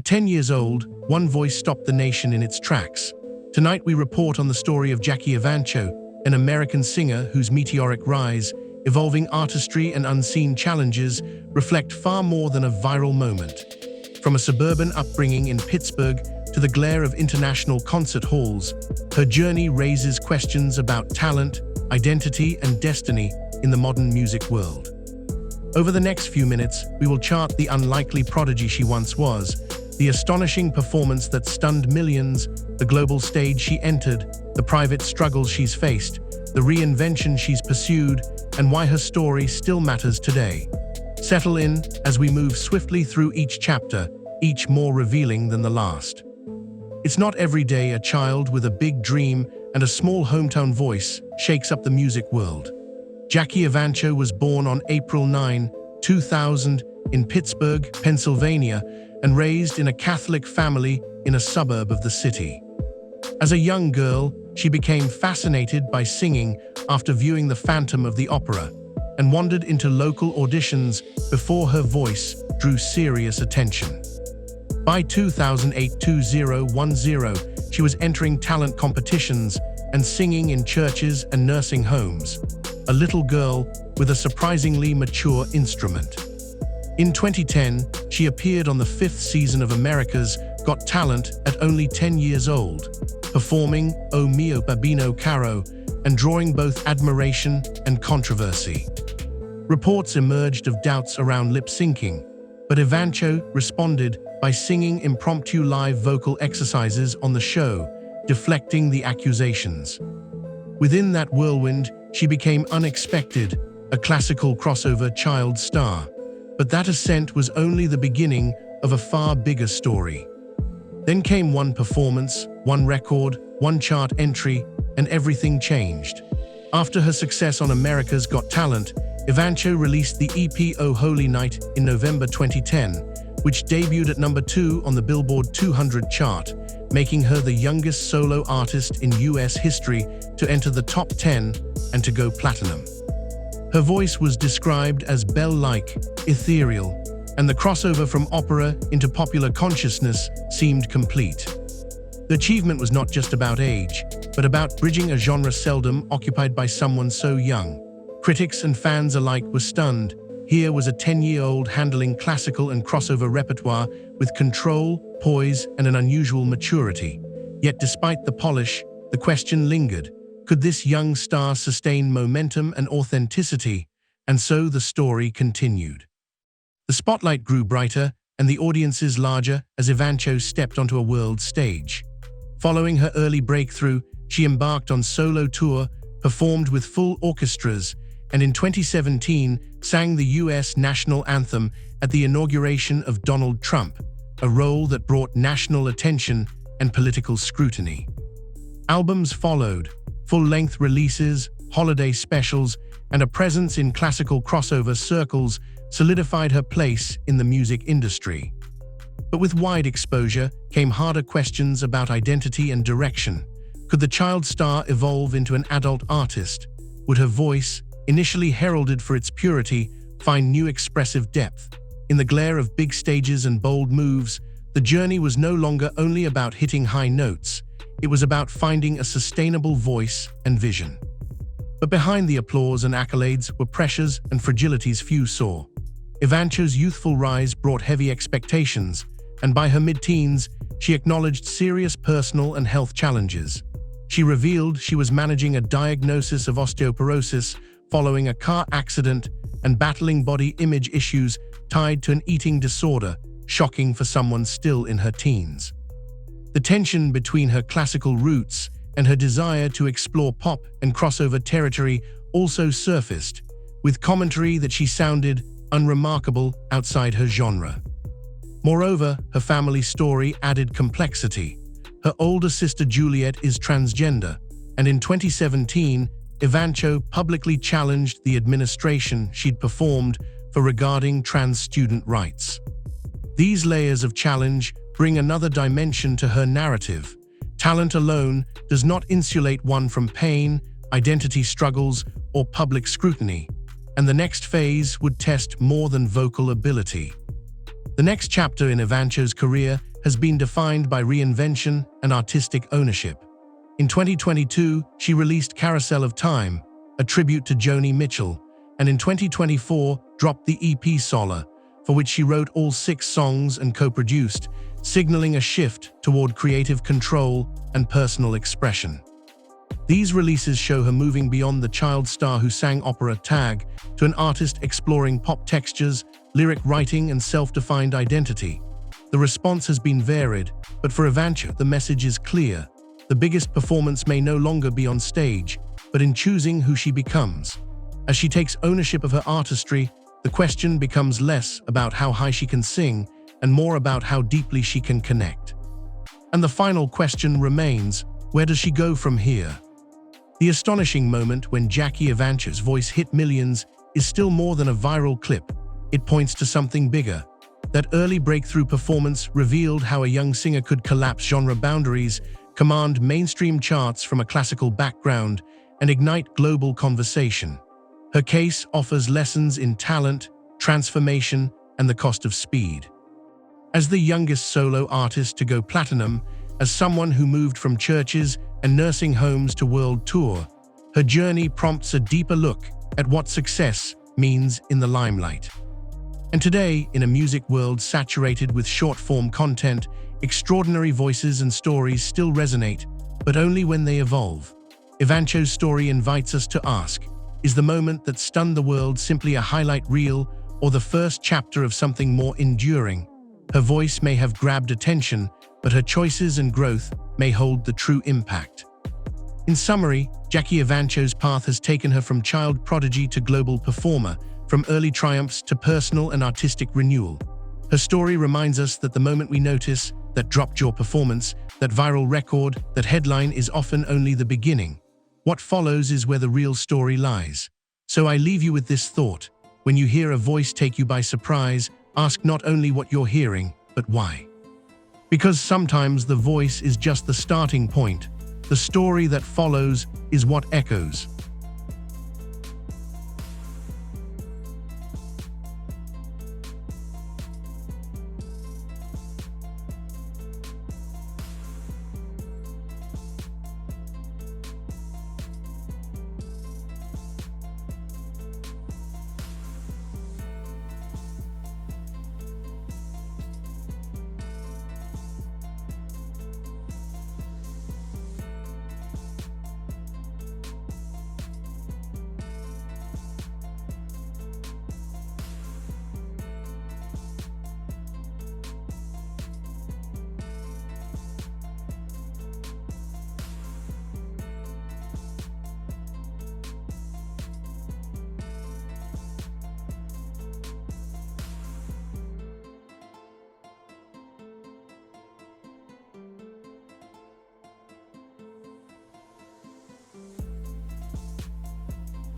10 years old, one voice stopped the nation in its tracks. Tonight we report on the story of Jackie Evancho, an American singer whose meteoric rise, evolving artistry and unseen challenges reflect far more than a viral moment. From a suburban upbringing in Pittsburgh to the glare of international concert halls, her journey raises questions about talent, identity, and destiny in the modern music world. Over the next few minutes, we will chart the unlikely prodigy she once was, the astonishing performance that stunned millions, the global stage she entered, the private struggles she's faced, the reinvention she's pursued, and why her story still matters today. Settle in as we move swiftly through each chapter, each more revealing than the last. It's not every day a child with a big dream and a small hometown voice shakes up the music world. Jackie Evancho was born on April 9, 2000, in Pittsburgh, Pennsylvania, and raised in a Catholic family in a suburb of the city. As a young girl, she became fascinated by singing after viewing The Phantom of the Opera and wandered into local auditions before her voice drew serious attention. By 2008-2010, she was entering talent competitions and singing in churches and nursing homes, a little girl with a surprisingly mature instrument. In 2010, she appeared on the 5th season of America's Got Talent at only 10 years old, performing O Mio Babino Caro and drawing both admiration and controversy. Reports emerged of doubts around lip-syncing, but Evancho responded by singing impromptu live vocal exercises on the show, deflecting the accusations. Within that whirlwind, she became unexpected, a classical crossover child star. But that ascent was only the beginning of a far bigger story. Then came one performance, one record, one chart entry, and everything changed. After her success on America's Got Talent, Evancho released the EP Oh Holy Night in November 2010, which debuted at number 2 on the Billboard 200 chart, making her the youngest solo artist in US history to enter the top 10 and to go platinum. Her voice was described as bell-like, ethereal, and the crossover from opera into popular consciousness seemed complete. The achievement was not just about age, but about bridging a genre seldom occupied by someone so young. Critics and fans alike were stunned. Here was a 10-year-old handling classical and crossover repertoire with control, poise, and an unusual maturity. Yet despite the polish, the question lingered. Could this young star sustain momentum and authenticity? And so the story continued. The spotlight grew brighter and the audiences larger as Evancho stepped onto a world stage. Following her early breakthrough, she embarked on solo tour, performed with full orchestras, and in 2017 sang the US national anthem at the inauguration of Donald Trump, a role that brought national attention and political scrutiny. Albums followed, full-length releases, holiday specials, and a presence in classical crossover circles solidified her place in the music industry. But with wide exposure came harder questions about identity and direction. Could the child star evolve into an adult artist? Would her voice, initially heralded for its purity, find new expressive depth? In the glare of big stages and bold moves, the journey was no longer only about hitting high notes. It was about finding a sustainable voice and vision. But behind the applause and accolades were pressures and fragilities few saw. Evancho's youthful rise brought heavy expectations, and by her mid-teens, she acknowledged serious personal and health challenges. She revealed she was managing a diagnosis of osteoporosis following a car accident and battling body image issues tied to an eating disorder, shocking for someone still in her teens. The tension between her classical roots and her desire to explore pop and crossover territory also surfaced, with commentary that she sounded unremarkable outside her genre. Moreover, her family story added complexity. Her older sister Juliet is transgender, and in 2017, Evancho publicly challenged the administration she'd performed for regarding trans student rights. These layers of challenge bring another dimension to her narrative. Talent alone does not insulate one from pain, identity struggles, or public scrutiny, and the next phase would test more than vocal ability. The next chapter in Evancho's career has been defined by reinvention and artistic ownership. In 2022, she released Carousel of Time, a tribute to Joni Mitchell, and in 2024 dropped the EP Solar, for which she wrote all 6 songs and co-produced, signaling a shift toward creative control and personal expression. These releases show her moving beyond the child star who sang opera tag to an artist exploring pop textures, lyric writing, and self-defined identity. The response has been varied, but for Evancho, the message is clear. The biggest performance may no longer be on stage, but in choosing who she becomes. As she takes ownership of her artistry, the question becomes less about how high she can sing and more about how deeply she can connect. And the final question remains, where does she go from here? The astonishing moment when Jackie Evancho's voice hit millions is still more than a viral clip. It points to something bigger. That early breakthrough performance revealed how a young singer could collapse genre boundaries, command mainstream charts from a classical background, and ignite global conversation. Her case offers lessons in talent, transformation, and the cost of speed. As the youngest solo artist to go platinum, as someone who moved from churches and nursing homes to world tour, her journey prompts a deeper look at what success means in the limelight. And today, in a music world saturated with short-form content, extraordinary voices and stories still resonate, but only when they evolve. Evancho's story invites us to ask, is the moment that stunned the world simply a highlight reel or the first chapter of something more enduring? Her voice may have grabbed attention, but her choices and growth may hold the true impact. In summary, Jackie Evancho's path has taken her from child prodigy to global performer, from early triumphs to personal and artistic renewal. Her story reminds us that the moment we notice, that drop-jaw performance, that viral record, that headline is often only the beginning. What follows is where the real story lies. So I leave you with this thought. When you hear a voice take you by surprise, ask not only what you're hearing, but why. Because sometimes the voice is just the starting point. The story that follows is what echoes.